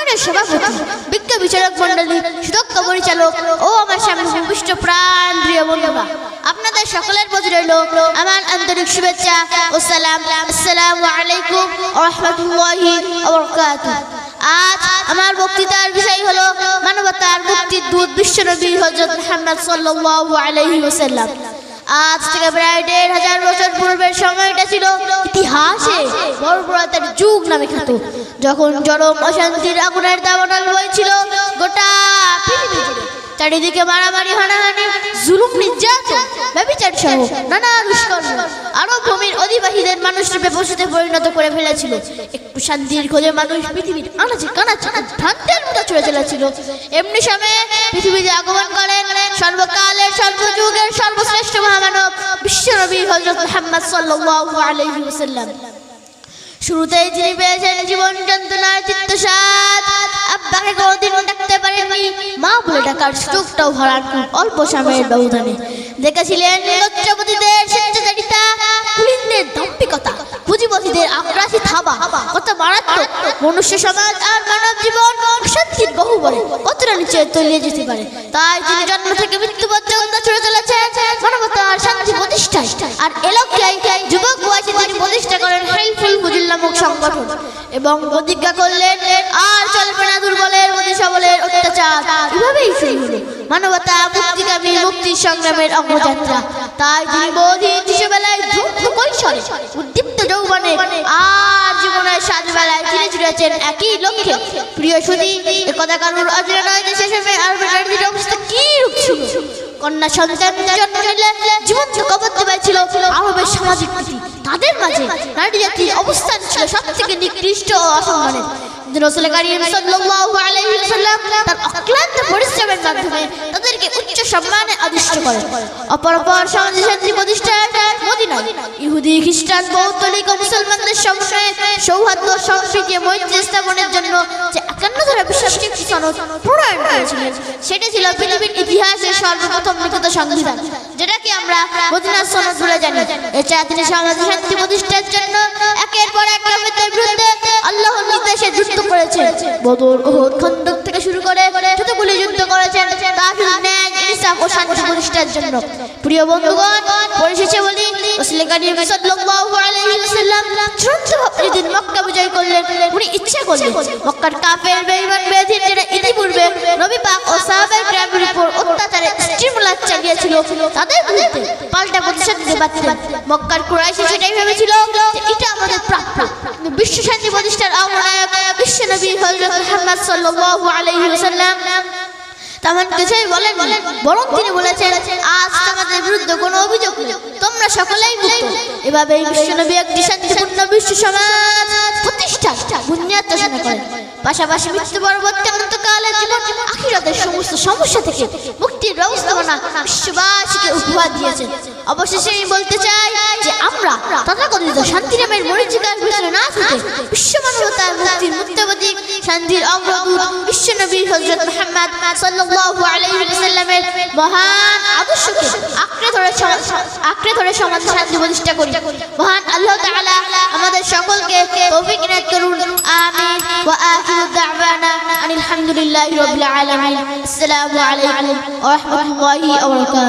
সম্মানীয় সভাপতি, বিজ্ঞ বিচারক মণ্ডলী, সুদক্ষ পরিচালক ও আমার সামনে উপবিষ্ট প্রাণ প্রিয় বন্ধুরা, আপনাদের সকলের প্রতি রইল আমার আন্তরিক শুভেচ্ছা ও সালাম। আসসালামু আলাইকুম ওয়া রাহমাতুল্লাহি ওয়া বারাকাতুহু। আজ আমার বক্তৃতার বিষয় হলো মানবতার মুক্তির দূত বিশ্বনবী হযরত মুহাম্মদ সাল্লাল্লাহু আলাইহি ওয়াসাল্লাম। আজ থেকে প্রায় ১৫০০ বছর পূর্বের সময়টা ছিল ইতিহাসে বর্বরতার যুগ নামে খ্যাত, যখন চরম অশান্তির আগুনের দাবানল বইছিল গোটা পৃথিবী জুড়ে। চারিদিকে মারামারি, হানাহানি, জুলুম, নির্যাতন, ব্যভিচার সহ নানা দুষ্কর্ম আরব ভূমির অধিবাসীদের মানুষরূপে পশুতে পরিণত করে ফেলেছিল। একটু শান্তির খোঁজে মানুষ পৃথিবীর আনাচে কানাচে ভ্রান্তের মতো ছুড়ে চলেছিল। এমনি সময়ে পৃথিবীতে আগমন করেন সর্বকালের সর্বযুগের সর্বশ্রেষ্ঠ মহামানব বিশ্বনবী হযরত মুহাম্মদ সাল্লাল্লাহু আলাইহি ওয়াসাল্লাম। শুরুতেই তিনি পেয়েছেন জীবন যন্ত্রণার চিত্তস্বাদ। আব্বাকে কোনদিন ডাকতে পারেননি, মা বলে ডাকার সুযোগটাও হারান খুব অল্প সময়ের ব্যবধানে। দেখেছিলেন লজ্জাপতিদের স্বেচ্ছাচারিতা, কুলীনদের দাম্ভিকতা, পুঁজিপতিদের আগ্রাসী থাবা, কত মারাত্মক মনুষ্য সমাজ আর মানব জীবন শান্তির গহ্বরে কতটা নিচে তলিয়ে যেতে পারে। তাই তিনি জন্ম থেকে মৃত্যু পর্যন্ত ছুড়ে চলেছেন মানবতার শান্তি প্রতিষ্ঠায়। আর এ লক্ষ্যে যুবক বয়সে তিনি প্রতিষ্ঠা করেন হেল্পফুল ফুজিল নামক সংগঠন এবং প্রতিজ্ঞা করলেন আর চলবে না দুর্বলের প্রতি সবলের অত্যাচার। এভাবেই শুরু হলো মানবতা মুক্তিকামী মুক্তি সংগ্রামের অগ্রযাত্রা। তাই তিনি বৌদ্ধিক শিশুবেলায় ধূর্ত কৈশোরে, উদ্দীপ্ত যৌবনে আর জীবনের সাজবেলায় তিনি ছুটেছেন একই লক্ষ্যে। প্রিয় সুধী, একথা কারোর অজানা নয় যে সে সময় আরবের নারীদের অবস্থা কি রূপ ছিল। কন্যা সন্তান জন্ম নিলে জীবন কবর দেওয়াই ছিল আরবের সামাজিক রীতি। তাদের মাঝে নারী জাতির অবস্থান ছিল সবথেকে নিকৃষ্ট ও অসম্মানের। রাসূল কারীম সাল্লাল্লাহু আলাইহি ওয়াসাল্লাম তার অক্লান্ত পরিশ্রমের মাধ্যমে তাদেরকে উচ্চ সম্মানে আদিষ্ট করেন। অপরপর সমাজে শান্তি প্রতিষ্ঠায় মদিনায় ইহুদি, খ্রিস্টান, বৌদ্ধ লীগ ও মুসলমানদের সমন্বয়ে সৌহার্দ্য, সম্প্রীতি ও মৈত্রী স্থাপনের জন্য যে ৫১ ধারা বিশ্বাসী সনদ প্রণয়ন করেছিলেন, সেটা ছিল পৃথিবীর ইতিহাসের সর্বপ্রথম লিখিত সংবিধান, যেটাকে আমরা মদিনার সনদ বলে জানি। এছাড়া তিনি সমাজে শান্তি প্রতিষ্ঠার জন্য একের পর এক কাফেরদের বিরুদ্ধে আল্লাহর নির্দেশে যুদ্ধ করেছেন। বদর, উহুদ, খন্দক থেকে শুরু করে যতগুলি যুদ্ধ করেছেন তা শুধু ন্যায়, ইনসাফ ও শান্তি প্রতিষ্ঠার জন্য। প্রিয় বন্ধুগণ, পরিশেষে বলি, রাসূল কারীম সাল্লাল্লাহু আলাইহি ওয়াসাল্লাম চূড়ান্তভাবে যেদিন মক্কা বিজয় করলেন, উনি ইচ্ছা করলেন মক্কার কাফের বেঈমান বেদিন যারা ইতিপূর্বে নবী পাক ও সাহাবায়ে কেরামের উপর অত্যাচারে স্টিমুলাস চালিয়েছিল, তাদের বিরুদ্ধে পাল্টা প্রতিশোধ নিতে পারতেন। মক্কার কুরাইশ সেটাই ভেবেছিল যে এটা আমাদের প্রাপ্য। কিন্তু বিশ্ব শান্তি প্রতিষ্ঠার আহ্বায়ক বিশ্বনবী হযরত মুহাম্মদ সাল্লাল্লাহু আলাইহি ওয়াসাল্লাম তেমন কিছুই বলেন, বরং তিনি বলেছেন, আজ তোমাদের বিরুদ্ধে কোনো অভিযোগ নেই, তোমরা সকলেই মুক্ত। এভাবেই বিশ্বনবী একটি শান্তিপূর্ণ বিশ্ব সমাজ প্রতিষ্ঠা বুনিয়াদ রচনা করেন। পাশাপাশি মৃত্যু পরবর্তী অনন্তকালের জীবন আখিরাতের সমস্ত সমস্যা থেকে মুক্তির ব্যবস্থাপনা বিশ্ববাসীকে উপহার দিয়েছেন। অবশেষে আমি বলতে চাই যে আমরা তথাকথিত শান্তি নামের মরীচিকার ভিতরে না ছুটে বিশ্ব মানবতার মুক্তির মুক্তবাদী শান্তির অগ্রদূত বিশ্বনবী হযরত মুহাম্মদ সাল্লাল্লাহু আলাইহি ওয়াসাল্লামের মহান আদর্শকে আঁকড়ে ধরে সমাজ শান্তি প্রতিষ্ঠা করি। মহান আল্লাহ তাআলা আমাদের সকলকে তৌফিক ইনায়াত করুন। আমিন। ওয়া আখিরু দা'ওয়ানা আনিল হামদুলিল্লাহি রাব্বিল আলামিন। আসসালামু আলাইকুম ওয়া রাহমাতুল্লাহি ওয়া বারাকাতুহু।